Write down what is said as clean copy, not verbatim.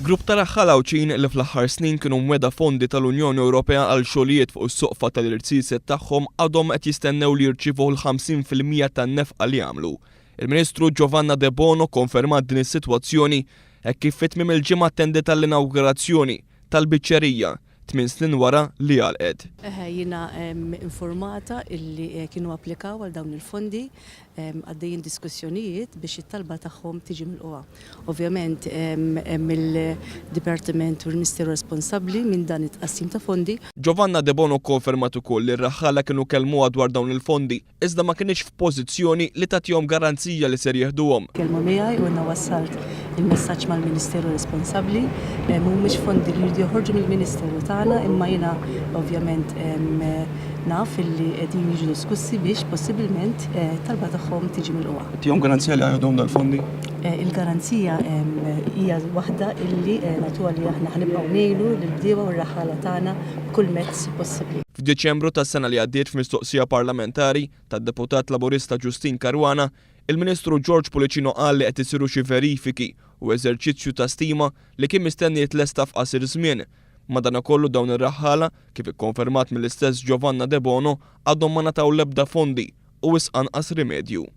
Grupp ta' raħħala Awċin li fl-aħħar snin kienu mweda fondi tal-Unjoni Ewropea għal xogħlijiet fuq is-soqfa tal-irsiset tagħhom għadhom qed jistennew li jirċievu l-50% tan-nefqa li jagħmlu. Il-Ministru Giovanna De Bono konfermat din is-sitwazzjoni hekk kif fit-tmiem il-ġimgħa attendet tal-inawgurazzjoni tal-biċċerija 8 snin wara li għalqet. Jiena informata illi kienu applikaw għal dawn il-fondi għaddejjin diskussjonijiet biex it-talba tagħhom tiġi milquha. Ovvjament mill-Dipartiment u l-Ministeru responsabbli minn dan it-tqassim ta' fondi. Giovanna De Bono konfermat ukoll li r-raħħala kienu kellmuha dwar dawn il-fondi iżda ma kienx f'pożizzjoni li tagħtihom garanzija li ser jieħduhom. Kelmu miegħi u għandna wassalt il-messaġġ mal-Ministeru responsabbli mhumiex fondi li jridu joħorġu mill-Ministeru tagħna imma jiena ovvjament naf illi qegħdin jiġu diskussi biex possibilment talba tagħhom tiġi milquha. Tihom garanzija li ħajħduhom dal-fondi? Il-garanzija hija waħda illi nagħtuha li aħna ħnibqgħu ngħinu lill-bdiewa u r-raħħala tagħna b'kull mezz possibbli. F'Diċembru tas-sena li għaddiet f'mistoqsija parlamentari tad-deputat Laburista Ġustin Caruana, il-Ministru George Policino qal li qed isiru xi verifiki u eżerċizzju ta' stima li kien mistenni jitlesta f'qasir żmien. Madankollu dawn ir-raħħala kif ikkonfermat mill-istess Giovanna De Bono għadhom ma nataw l-ebda fondi u wisq anqas rimedju.